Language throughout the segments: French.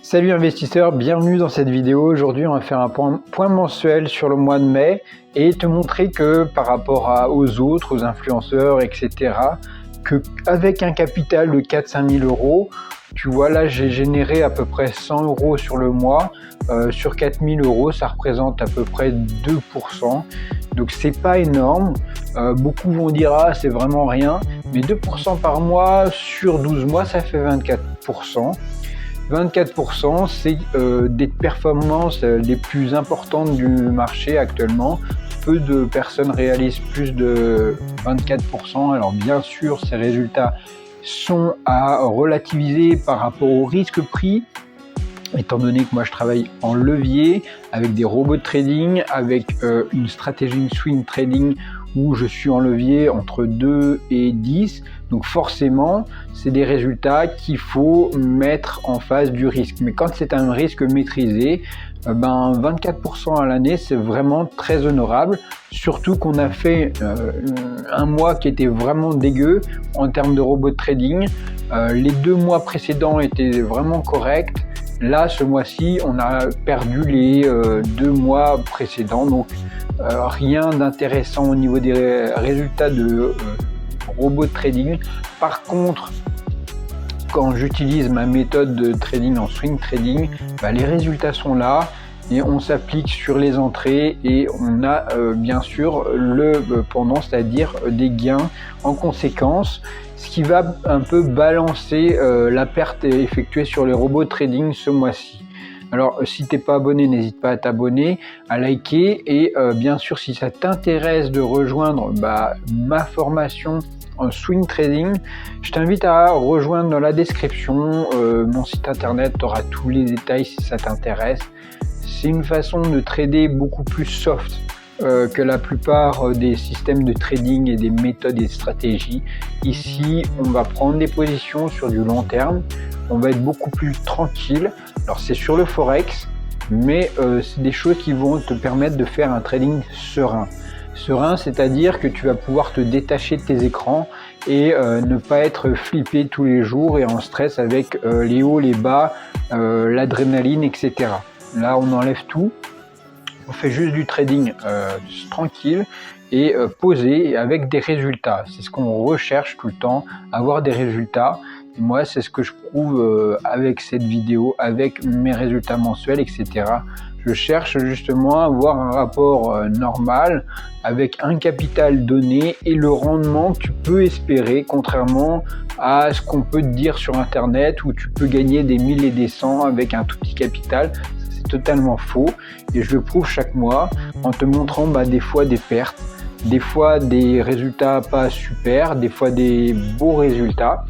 Salut investisseurs, bienvenue dans cette vidéo. Aujourd'hui on va faire un point mensuel sur le mois de mai et te montrer que par rapport aux autres, aux influenceurs, etc., qu'avec un capital de 4-5 000 euros, tu vois là j'ai généré à peu près 100 euros sur le mois. Sur 4 000 euros ça représente à peu près 2%. Donc c'est pas énorme. Beaucoup vont dire ah c'est vraiment rien, mais 2% par mois sur 12 mois ça fait 24%. 24%, c'est des performances les plus importantes du marché actuellement. Peu de personnes réalisent plus de 24%. Alors bien sûr, ces résultats sont à relativiser par rapport au risque-prix, étant donné que moi je travaille en levier avec des robots de trading, avec une stratégie swing trading où je suis en levier entre 2 et 10. Donc forcément, c'est des résultats qu'il faut mettre en face du risque. Mais quand c'est un risque maîtrisé, 24% à l'année, c'est vraiment très honorable. Surtout qu'on a fait un mois qui était vraiment dégueu en termes de robot de trading. Les 2 mois précédents étaient vraiment corrects. Là, ce mois-ci, on a perdu les 2 mois précédents. Donc, rien d'intéressant au niveau des résultats de robot de trading. Par contre, quand j'utilise ma méthode de trading en swing trading, les résultats sont là et on s'applique sur les entrées et on a bien sûr le pendant, c'est-à-dire des gains en conséquence, ce qui va un peu balancer la perte effectuée sur les robots de trading ce mois-ci. Alors si t'es pas abonné, n'hésite pas à t'abonner, à liker et bien sûr si ça t'intéresse de rejoindre ma formation en swing trading, je t'invite à rejoindre dans la description mon site internet, tu auras tous les détails si ça t'intéresse. C'est une façon de trader beaucoup plus soft que la plupart des systèmes de trading et des méthodes et stratégies. Ici, on va prendre des positions sur du long terme, on va être beaucoup plus tranquille. Alors c'est sur le forex, mais c'est des choses qui vont te permettre de faire un trading serein. Serein, c'est-à-dire que tu vas pouvoir te détacher de tes écrans et ne pas être flippé tous les jours et en stress avec les hauts, les bas, l'adrénaline, etc. Là, on enlève tout. On fait juste du trading tranquille et posé avec des résultats. C'est ce qu'on recherche tout le temps, avoir des résultats. Et moi, c'est ce que je prouve avec cette vidéo, avec mes résultats mensuels, etc. Je cherche justement à avoir un rapport normal avec un capital donné et le rendement que tu peux espérer, contrairement à ce qu'on peut te dire sur Internet où tu peux gagner des 1000 et des 100 avec un tout petit capital. C'est totalement faux et je le prouve chaque mois en te montrant des fois des pertes, des fois des résultats pas super, des fois des beaux résultats.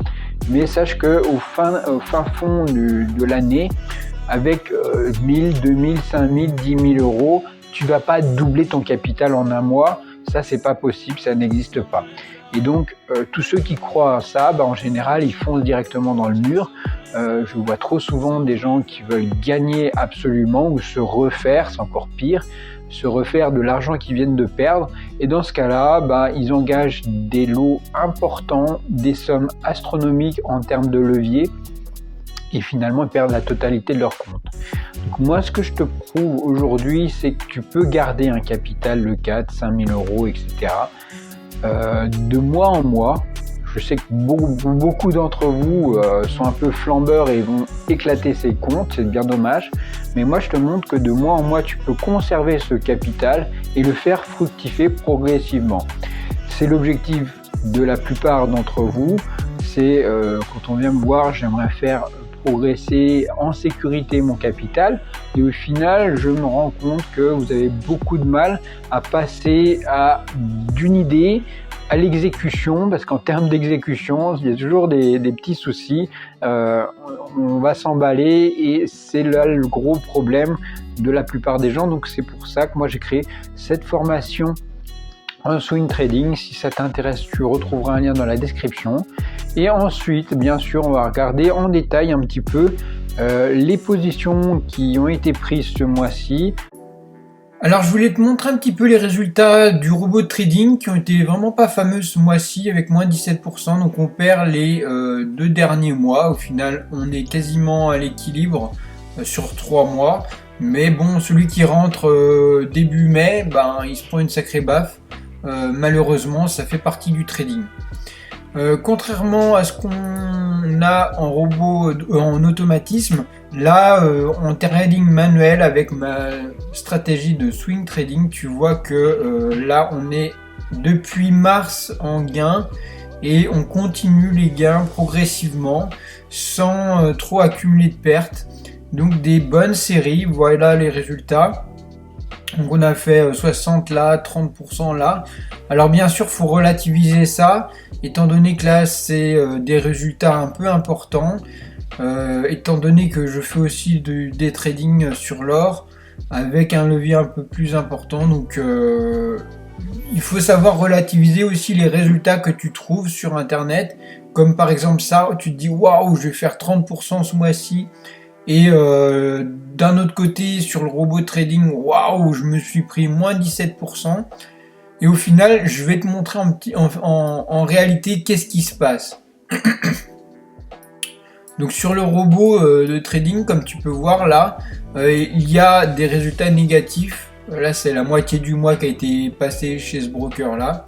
Mais sache qu'au fin fond de l'année, avec 1000, 2000, 5000, 10 000 euros, tu vas pas doubler ton capital en un mois. Ça, c'est pas possible, ça n'existe pas. Et donc, tous ceux qui croient à ça, en général, ils foncent directement dans le mur. Je vois trop souvent des gens qui veulent gagner absolument ou se refaire, c'est encore pire, se refaire de l'argent qu'ils viennent de perdre. Et dans ce cas-là, ils engagent des lots importants, des sommes astronomiques en termes de levier. Et finalement ils perdent la totalité de leur compte. Donc moi ce que je te prouve aujourd'hui, c'est que tu peux garder un capital de 4-5 000 euros, etc. De mois en mois. Je sais que beaucoup d'entre vous sont un peu flambeurs et vont éclater ces comptes, c'est bien dommage. Mais moi je te montre que de mois en mois tu peux conserver ce capital et le faire fructifier progressivement. C'est l'objectif de la plupart d'entre vous. C'est quand on vient me voir, j'aimerais faire progresser en sécurité mon capital et au final je me rends compte que vous avez beaucoup de mal à passer d'une idée à l'exécution, parce qu'en termes d'exécution il y a toujours des petits soucis, on va s'emballer et c'est là le gros problème de la plupart des gens. Donc c'est pour ça que moi j'ai créé cette formation en swing trading. Si ça t'intéresse, tu retrouveras un lien dans la description. Et ensuite, bien sûr, on va regarder en détail un petit peu les positions qui ont été prises ce mois-ci. Alors je voulais te montrer un petit peu les résultats du robot de trading qui ont été vraiment pas fameux ce mois-ci avec moins 17%. Donc on perd les 2 derniers mois. Au final, on est quasiment à l'équilibre sur 3 mois. Mais bon, celui qui rentre début mai, ben, il se prend une sacrée baffe. Malheureusement, ça fait partie du trading. Contrairement à ce qu'on a en robot, en automatisme, là, en trading manuel avec ma stratégie de swing trading, tu vois que là, on est depuis mars en gain et on continue les gains progressivement sans trop accumuler de pertes. Donc des bonnes séries, voilà les résultats. Donc on a fait 60 là, 30% là. Alors bien sûr, faut relativiser ça, étant donné que là c'est des résultats un peu importants, étant donné que je fais aussi des tradings sur l'or avec un levier un peu plus important. Donc il faut savoir relativiser aussi les résultats que tu trouves sur internet, comme par exemple ça, tu te dis waouh, je vais faire 30% ce mois-ci. Et d'un autre côté, sur le robot trading, waouh, je me suis pris moins 17%. Et au final, je vais te montrer en réalité qu'est-ce qui se passe. Donc sur le robot de trading, comme tu peux voir là, il y a des résultats négatifs. Là, c'est la moitié du mois qui a été passé chez ce broker là.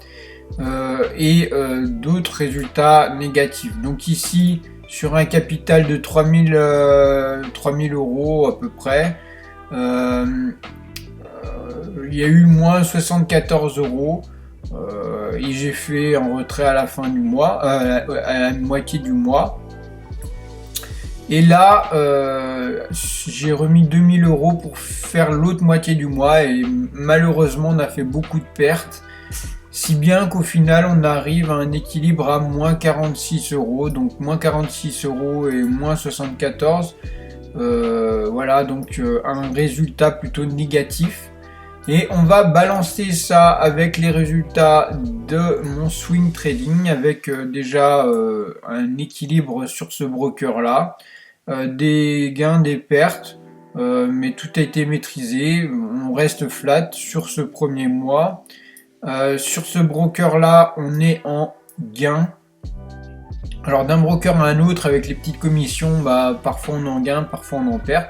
Et d'autres résultats négatifs. Donc ici, sur un capital de 3000 euros à peu près, il y a eu moins 74 euros et j'ai fait en retrait à la fin du mois, à la moitié du mois. Et là, j'ai remis 2000 euros pour faire l'autre moitié du mois et malheureusement on a fait beaucoup de pertes. Si bien qu'au final on arrive à un équilibre à moins 46 euros, donc moins 46 euros et moins 74. Voilà, donc un résultat plutôt négatif. Et on va balancer ça avec les résultats de mon swing trading, avec déjà un équilibre sur ce broker là, des gains, des pertes, mais tout a été maîtrisé. On reste flat sur ce premier mois. Sur ce broker là on est en gain. Alors d'un broker à un autre avec les petites commissions, bah, parfois on en gain, parfois on en perd.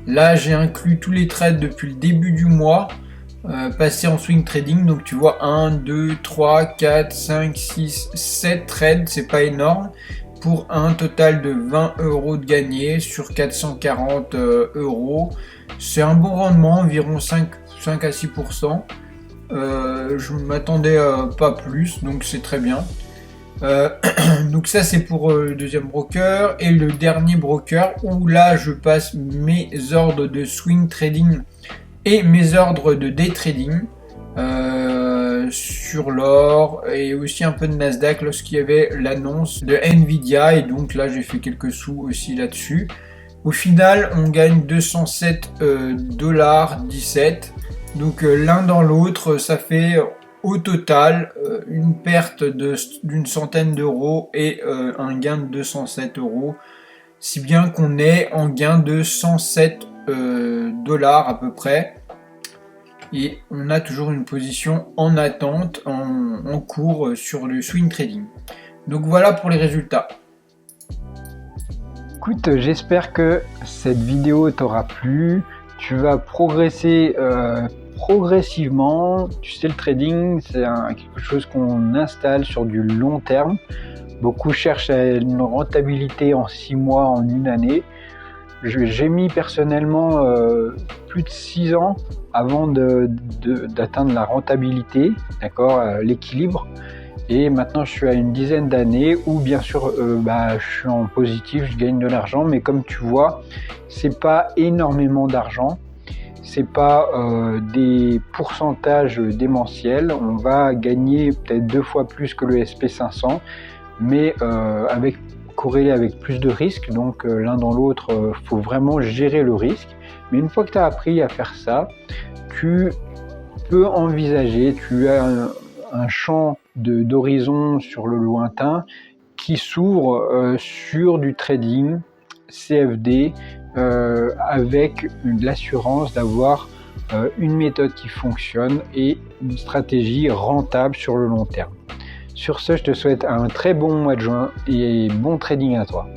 Là j'ai inclus tous les trades depuis le début du mois passés en swing trading. Donc tu vois 1, 2, 3, 4, 5, 6, 7 trades, c'est pas énorme. Pour un total de 20 euros de gagné sur 440 euros. C'est un bon rendement, environ 5 à 6%. Je m'attendais pas plus, donc c'est très bien. Donc ça c'est pour le deuxième broker. Et le dernier broker où là je passe mes ordres de swing trading et mes ordres de day trading sur l'or et aussi un peu de Nasdaq lorsqu'il y avait l'annonce de Nvidia, et donc là j'ai fait quelques sous aussi là-dessus. Au final on gagne 207,17 $. Donc l'un dans l'autre, ça fait au total une perte d'une centaine d'euros et un gain de 207 euros. Si bien qu'on est en gain de 107 $ à peu près. Et on a toujours une position en attente, en cours sur le swing trading. Donc voilà pour les résultats. Écoute, j'espère que cette vidéo t'aura plu. Tu vas progresser progressivement. Tu sais, le trading, c'est quelque chose qu'on installe sur du long terme. Beaucoup cherchent une rentabilité en 6 mois, en une année. J'ai mis personnellement plus de 6 ans avant d'atteindre la rentabilité, d'accord, l'équilibre. Et maintenant je suis à une dizaine d'années où bien sûr je suis en positif, je gagne de l'argent, mais comme tu vois, c'est pas énormément d'argent, c'est pas des pourcentages démentiels. On va gagner peut-être 2 fois plus que le SP500, mais corrélé avec plus de risques. Donc l'un dans l'autre, faut vraiment gérer le risque. Mais une fois que tu as appris à faire ça, tu peux envisager, tu as un champ d'horizon sur le lointain qui s'ouvre sur du trading CFD avec l'assurance d'avoir une méthode qui fonctionne et une stratégie rentable sur le long terme. Sur ce, je te souhaite un très bon mois de juin et bon trading à toi.